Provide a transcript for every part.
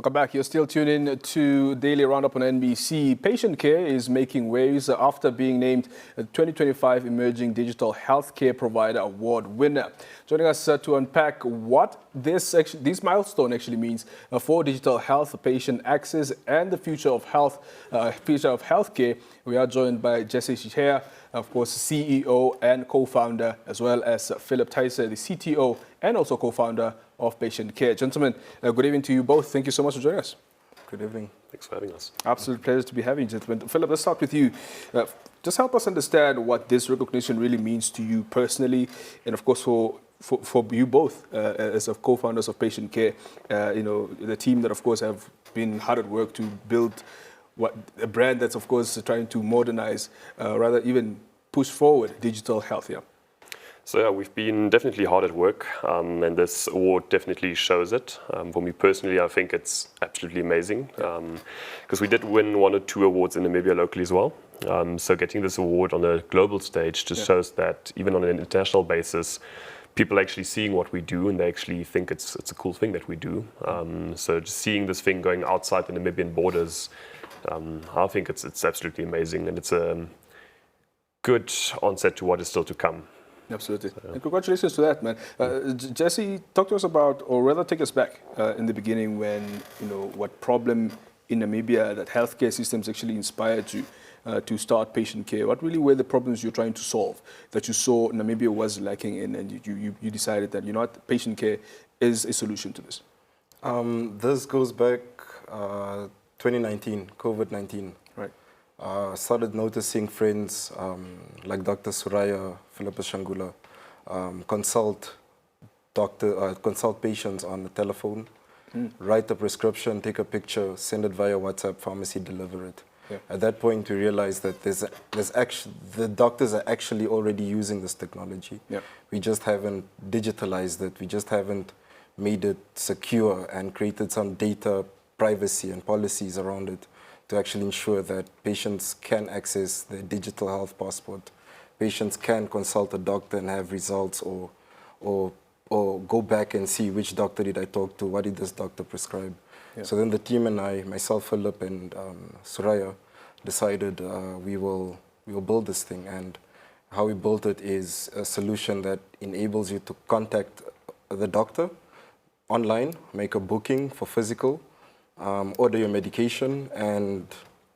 Welcome back. You're still tuned in to Daily Roundup on NBC. PatientCare is making waves after being named the 2025 Emerging Digital Healthcare Provider Award winner. Joining us to unpack what this milestone actually means for digital health, patient access, and the future of healthcare, we are joined by Jesse Schiceya, of course, CEO and co-founder, as well as Phillip Theisse, the CTO and also co-founder of PatientCare. Gentlemen, good evening to you both. Thank you so much for joining us. Good evening. Thanks for having us. Absolute pleasure to be having you, gentlemen. Phillip, let's start with you. Just help us understand what this recognition really means to you personally, and of course for you both as co-founders of PatientCare. The team that of course have been hard at work to build a brand that's of course trying to modernize, rather even push forward digital health. Yeah. So yeah, we've been definitely hard at work, and this award definitely shows it. For me personally, I think it's absolutely amazing, because we did win 1 or 2 awards in Namibia locally as well. So getting this award on a global stage just shows that even on an international basis, people are actually seeing what we do, and they actually think it's a cool thing that we do. So just seeing this thing going outside the Namibian borders, I think it's absolutely amazing, and it's a good onset to what is still to come. Absolutely. And congratulations to that, man. Jesse, talk to us about, or rather take us back in the beginning when, what problem in Namibia that healthcare systems actually inspired you to start PatientCare. What really were the problems you're trying to solve that you saw Namibia was lacking in, and you decided that, PatientCare is a solution to this? This goes back 2019, COVID-19. Right. Started noticing friends like Dr. Suraya, Phillip Theisse, consult patients on the telephone, write a prescription, take a picture, send it via WhatsApp, pharmacy deliver it. Yeah. At that point, we realized that the doctors are actually already using this technology. Yeah. We just haven't digitalized it. We just haven't made it secure and created some data privacy and policies around it to actually ensure that patients can access the digital health passport. Patients can consult a doctor and have results, or go back and see which doctor did I talk to, what did this doctor prescribe. Yeah. So then the team and I, myself, Phillip, and Suraya, decided we will build this thing. And how we built it is a solution that enables you to contact the doctor online, make a booking for physical, order your medication, and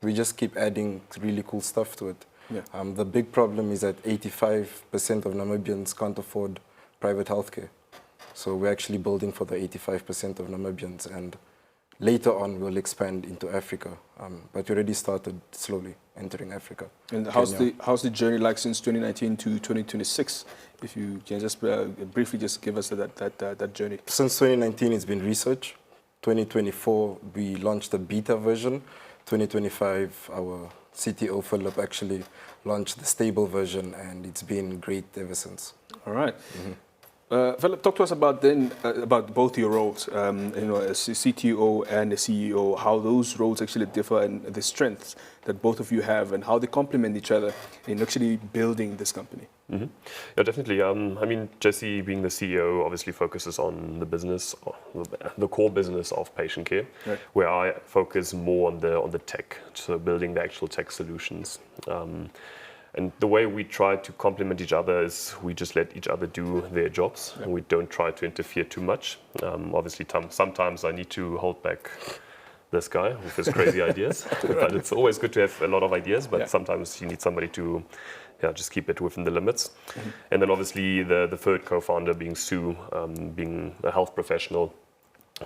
we just keep adding really cool stuff to it. Yeah. The big problem is that 85% of Namibians can't afford private healthcare. So we're actually building for the 85% of Namibians, and later on we'll expand into Africa. But we already started slowly entering Africa. And how's the journey like since 2019 to 2026? If you can just briefly just give us that journey. Since 2019, it's been research. 2024, we launched the beta version. 2025, our CTO, Phillip, actually launched the stable version, and it's been great ever since. All right. Phillip, talk to us about about both your roles, as CTO and the CEO, how those roles actually differ and the strengths that both of you have and how they complement each other in actually building this company. Mm-hmm. Yeah, definitely. I mean, Jesse, being the CEO, obviously focuses on the business, the core business of PatientCare, right, where I focus more on the tech, so building the actual tech solutions. And the way we try to complement each other is we just let each other do their jobs, and we don't try to interfere too much. Obviously, sometimes I need to hold back this guy with his crazy ideas, but it's always good to have a lot of ideas, but sometimes you need somebody to just keep it within the limits. Mm-hmm. And then obviously the third co-founder, being Sue, being a health professional,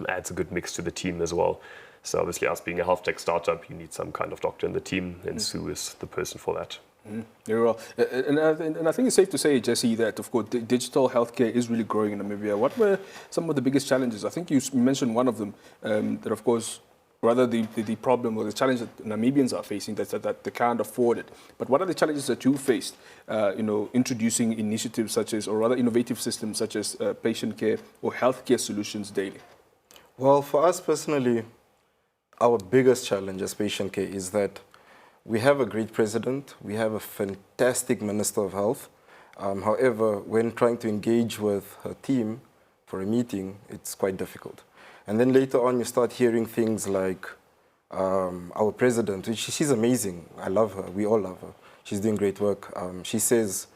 adds a good mix to the team as well. So obviously, us being a health tech startup, you need some kind of doctor in the team, and Sue is the person for that. Mm-hmm. Very well. And I think it's safe to say, Jesse, that of course digital healthcare is really growing in Namibia. What were some of the biggest challenges? I think you mentioned one of them, that of course, rather the problem or the challenge that Namibians are facing, that they can't afford it. But what are the challenges that you faced, introducing initiatives such as, or rather innovative systems such as PatientCare or healthcare solutions daily? Well, for us personally, our biggest challenge as PatientCare is that we have a great president, we have a fantastic Minister of Health. However, when trying to engage with her team for a meeting, it's quite difficult. And then later on, you start hearing things like our president, which she's amazing. I love her. We all love her. She's doing great work. She says,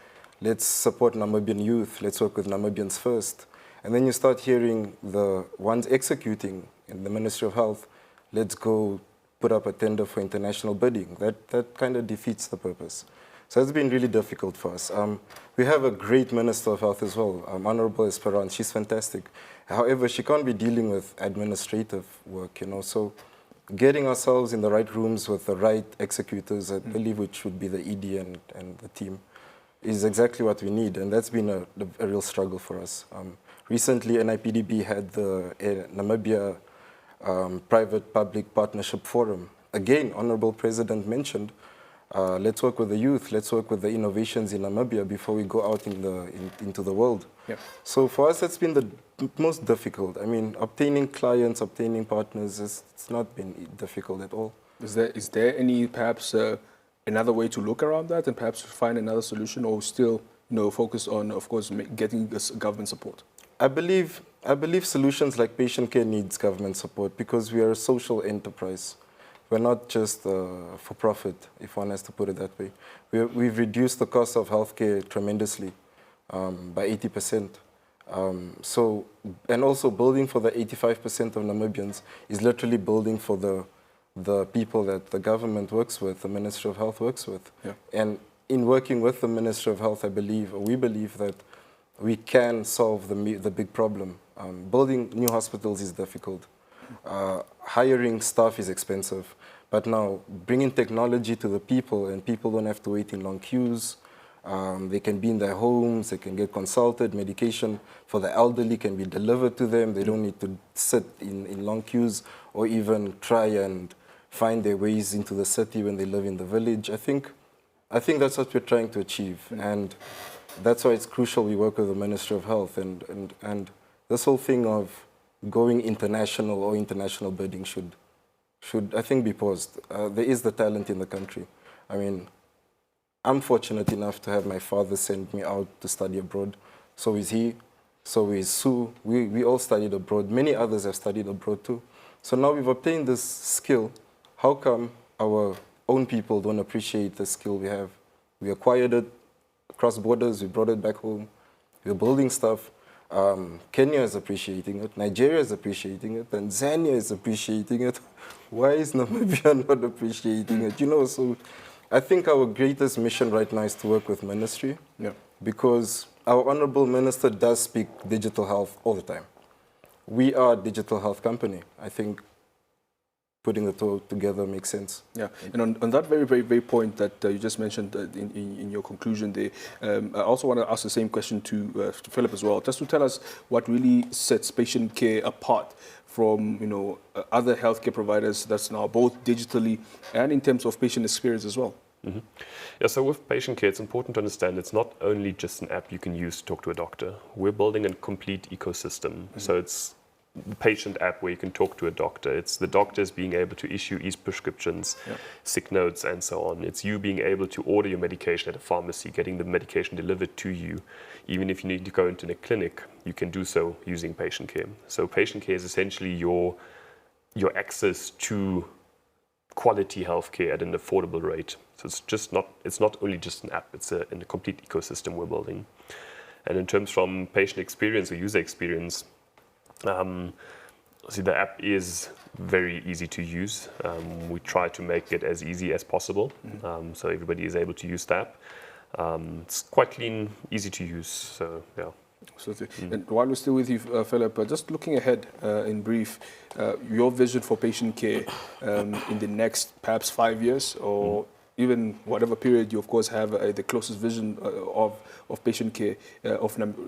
let's support Namibian youth. Let's work with Namibians first. And then you start hearing the ones executing in the Ministry of Health, let's go put up a tender for international bidding. That kind of defeats the purpose. So it's been really difficult for us. We have a great Minister of Health as well, Honorable Esperance. She's fantastic. However, she can't be dealing with administrative work, you know. So getting ourselves in the right rooms with the right executors, I believe, which would be the ED and the team, is exactly what we need. And that's been a real struggle for us. Recently, NIPDB had the Namibia Private-Public Partnership Forum. Again, Honorable President mentioned, let's work with the youth, let's work with the innovations in Namibia before we go out into the world. Yeah. So for us, that's been the most difficult. I mean, obtaining clients, obtaining partners, it's not been difficult at all. Is there any, perhaps, another way to look around that and perhaps find another solution, or still, focus on, of course, getting this government support? I believe solutions like PatientCare needs government support because we are a social enterprise. We're not just for profit, if one has to put it that way. We've reduced the cost of healthcare tremendously by 80%. And also building for the 85% of Namibians is literally building for the people that the government works with, the Ministry of Health works with. Yeah. And in working with the Ministry of Health, we believe that we can solve the big problem. Building new hospitals is difficult. Hiring staff is expensive. But now, bringing technology to the people, and people don't have to wait in long queues. They can be in their homes, they can get consulted, medication for the elderly can be delivered to them. They don't need to sit in long queues or even try and find their ways into the city when they live in the village. I think that's what we're trying to achieve. And that's why it's crucial we work with the Ministry of Health. And this whole thing of going international or international bidding should I think, be paused. There is the talent in the country. I mean, I'm fortunate enough to have my father send me out to study abroad. So is he. So is Sue. We all studied abroad. Many others have studied abroad too. So now we've obtained this skill. How come our own people don't appreciate the skill we have? We acquired it across borders. We brought it back home. We're building stuff. Kenya is appreciating it. Nigeria is appreciating it. Tanzania is appreciating it. Why is Namibia not appreciating it? So I think our greatest mission right now is to work with ministry. Yeah. Because our honorable minister does speak digital health all the time. We are a digital health company. I think putting the two together makes sense. Yeah, and on that very point that you just mentioned in your conclusion there, I also want to ask the same question to Phillip as well, just to tell us what really sets PatientCare apart from other healthcare providers that's now both digitally and in terms of patient experience as well. Mm-hmm. Yeah, so with PatientCare, it's important to understand it's not only just an app you can use to talk to a doctor. We're building a complete ecosystem. Mm-hmm. So it's the patient app where you can talk to a doctor. It's the doctors being able to issue e-prescriptions, sick notes, and so on. It's you being able to order your medication at a pharmacy, getting the medication delivered to you. Even if you need to go into a clinic, you can do so using PatientCare. So PatientCare is essentially your access to quality healthcare at an affordable rate. So it's not only just an app, it's a complete ecosystem we're building. And in terms from patient experience or user experience, the app is very easy to use. We try to make it as easy as possible, so everybody is able to use the app. It's quite clean, easy to use, so yeah. Absolutely. And while we're still with you, Phillip, just looking ahead in brief, your vision for PatientCare in the next perhaps 5 years or even whatever period you of course have the closest vision of PatientCare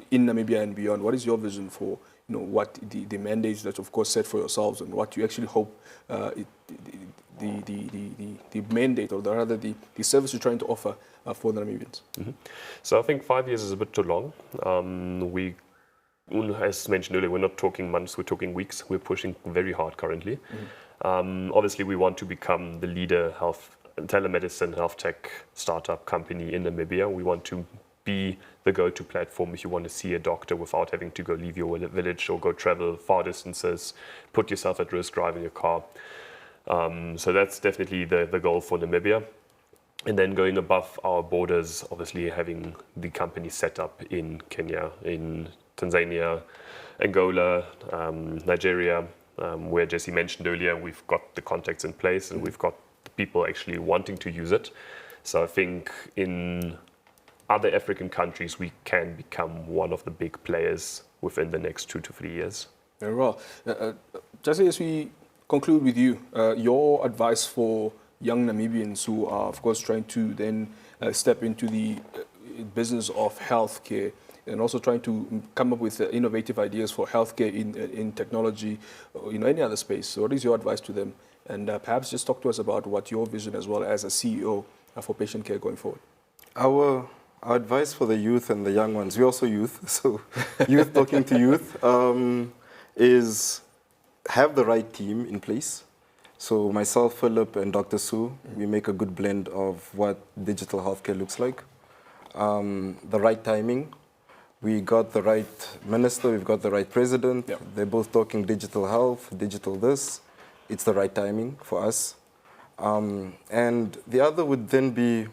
in Namibia and beyond. What is your vision for what the mandates that of course set for yourselves and what you actually hope the mandate or rather the service you're trying to offer for the Namibians? Mm-hmm. So I think 5 years is a bit too long. As mentioned earlier, we're not talking months, we're talking weeks. We're pushing very hard currently. Mm-hmm. Obviously, we want to become the leader telemedicine health tech startup company in Namibia. We want to be the go-to platform if you want to see a doctor without having to go leave your village or go travel far distances, put yourself at risk driving a car. So that's definitely the goal for Namibia. And then going above our borders, obviously having the company set up in Kenya, in Tanzania, Angola, Nigeria, where Jesse mentioned earlier, we've got the contacts in place and we've got the people actually wanting to use it. So I think in other African countries, we can become one of the big players within the next 2 to 3 years. Very well. Jesse, as we conclude with you, your advice for young Namibians who are, of course, trying to then step into the business of healthcare and also trying to come up with innovative ideas for healthcare in technology or any other space. So what is your advice to them? And perhaps just talk to us about what your vision as well as a CEO for PatientCare going forward. Our advice for the youth and the young ones, we're also youth, so youth talking to youth, is have the right team in place. So myself, Phillip, and Dr. Sue, we make a good blend of what digital healthcare looks like. The right timing. We got the right minister, we've got the right president. Yep. They're both talking digital health, digital this. It's the right timing for us. And the other would then be,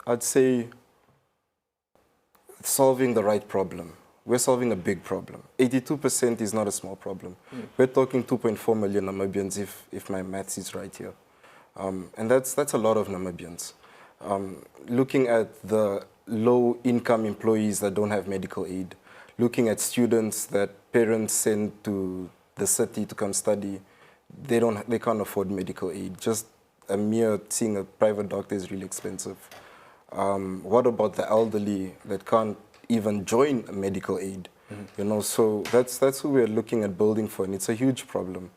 I'd say, solving the right problem. We're solving a big problem. 82% is not a small problem. We're talking 2.4 million Namibians, if my maths is right here. And that's a lot of Namibians. Looking at the low-income employees that don't have medical aid, looking at students that parents send to the city to come study, they can't afford medical aid. Just a mere seeing a private doctor is really expensive. What about the elderly that can't even join a medical aid? So that's who we're looking at building for, and it's a huge problem.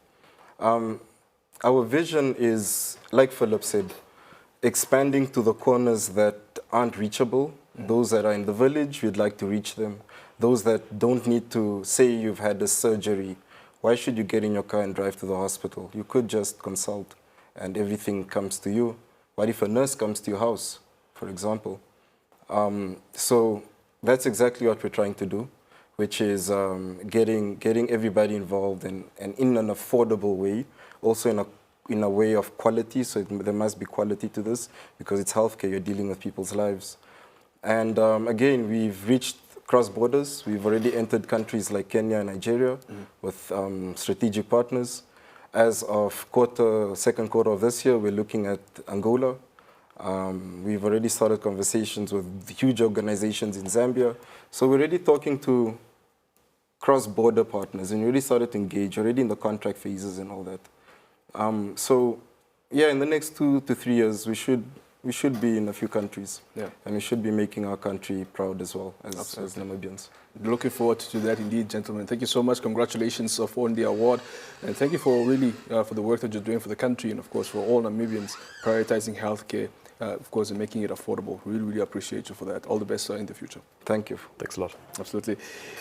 Our vision is, like Phillip said, expanding to the corners that aren't reachable. Those that are in the village, we'd like to reach them. Those that don't need to say you've had a surgery. Why should you get in your car and drive to the hospital? You could just consult and everything comes to you. What if a nurse comes to your house, for example? So that's exactly what we're trying to do, which is getting everybody involved and in an affordable way, also in a way of quality. So there must be quality to this because it's healthcare. You're dealing with people's lives. And again, we've reached cross borders. We've already entered countries like Kenya and Nigeria with strategic partners. As of second quarter of this year, we're looking at Angola. We've already started conversations with huge organizations in Zambia. So we're already talking to cross-border partners and really started to engage already in the contract phases and all that. So yeah, in the next 2 to 3 years, we should be in a few countries. Yeah. And we should be making our country proud as well as Namibians. Looking forward to that indeed, gentlemen. Thank you so much. Congratulations on the award. And thank you for really for the work that you're doing for the country and, of course, for all Namibians prioritizing healthcare, of course, and making it affordable. Really, really appreciate you for that. All the best in the future. Thank you. Thanks a lot. Absolutely.